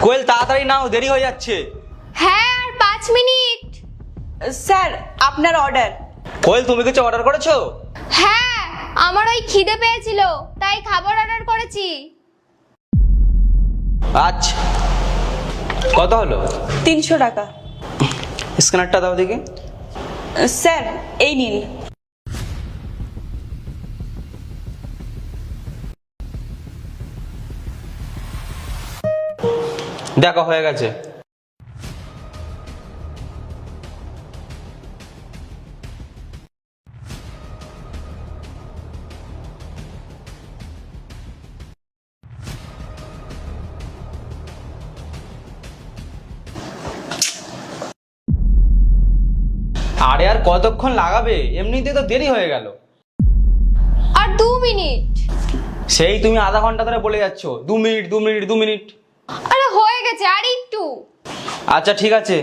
কোয়েল তাড়াতাড়ি নাও, দেরি হয়ে যাচ্ছে। হ্যাঁ, আর 5 মিনিট। স্যার আপনার অর্ডার। কোয়েল তুমি কিছু অর্ডার করেছো? হ্যাঁ, আমার ওই খিদে পেয়েছিল তাই খাবার অর্ডার করেছি। আচ্ছা, কত হলো? 300 টাকা। স্ক্যানারটা দাও দেখি। স্যার এই নিন। দেখো হয়ে গেছে। আরে আর কতক্ষণ লাগাবে? এমনিতে তো দেরি হয়ে গেল। আর 2 মিনিট। সেই তুমি আধা ঘন্টা ধরে বলে যাচ্ছ 2 মিনিট 2 মিনিট 2 মিনিট। আরে হয়ে গেছে, আর একটু। আচ্ছা ঠিক আছে,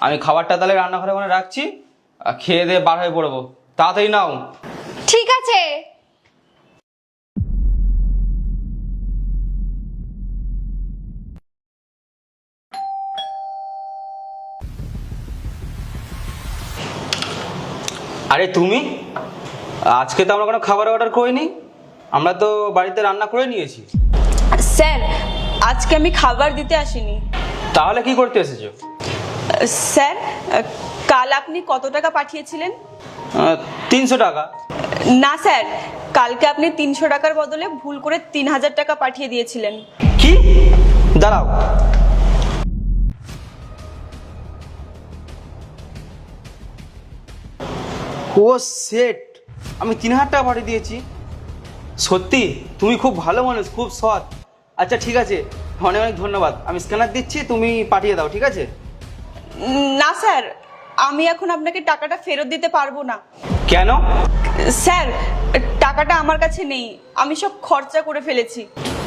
আমি খাবারটা তাহলে রান্নাঘরে ওখানে রাখছি, আর খেয়ে দিয়ে বার হয়ে পড়বো। তাড়াতাড়ি নাও। ঠিক আছে। আরে তুমি, আজকে তো আমরা কোনো খাবার অর্ডার করিনি, আমরা তো বাড়িতে রান্না করে নিয়েছি। স্যার আজকে আমি খাবার দিতে আসিনি। তাহলে কি করতে এসেছো? স্যার কাল আপনি কত টাকা পাঠিয়েছিলেন? 300 টাকা। না স্যার, কালকে আপনি 300 টাকার বদলে ভুল করে 3000 টাকা পাঠিয়ে দিয়েছিলেন। কি? দাঁড়াও। ও সেট, আমি 3000 টাকা পাঠিয়ে দিয়েছি। সত্যি তুমি খুব ভালো মানুষ, খুব সৎ। আচ্ছা ঠিক আছে, অনেক অনেক ধন্যবাদ। আমি স্ক্যানার দিচ্ছি, তুমি পাঠিয়ে দাও, ঠিক আছে? না স্যার, আমি এখন আপনাকে টাকাটা ফেরত দিতে পারবো না। কেন? স্যার টাকাটা আমার কাছে নেই, আমি সব খরচা করে ফেলেছি।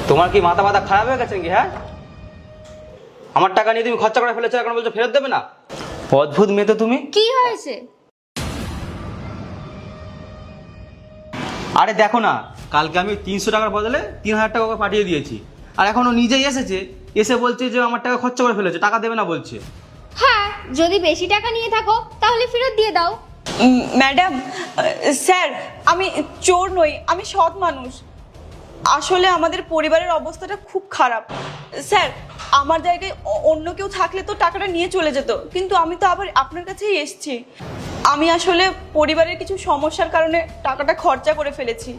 তোমার কি মাথা মাথা খারাপ হয়ে গেছে নাকি? হ্যাঁ, আমার টাকা নিয়ে তুমি খরচা করে ফেলেছো, এখন বলছো ফেরত দেবে না? অদ্ভুত মেয়ে তো তুমি। কি হয়েছে? আরে দেখো না, কালকে আমি 300 টাকার বদলে 3000 টাকা ওকে পাঠিয়ে দিয়েছি, আর এখন ও নিজেই এসেছে, এসে বলছে যে আমার টাকা খরচা করে ফেলেছে, টাকা দেবে না বলছে। হ্যাঁ, যদি বেশি টাকা নিয়ে থাকো তাহলে ফেরত দিয়ে দাও। ম্যাডাম, স্যার আমি চোর নই, আমি সৎ মানুষ। আসলে আমাদের পরিবারের অবস্থাটা খুব খারাপ। স্যার আমার জায়গায় অন্য কেউ থাকলে তো টাকাটা নিয়ে চলে যেত, কিন্তু আমি তো আবার আপনার কাছেই এসেছি। আমি আসলে পরিবারের কিছু সমস্যার কারণে টাকাটা খরচা করে ফেলেছি।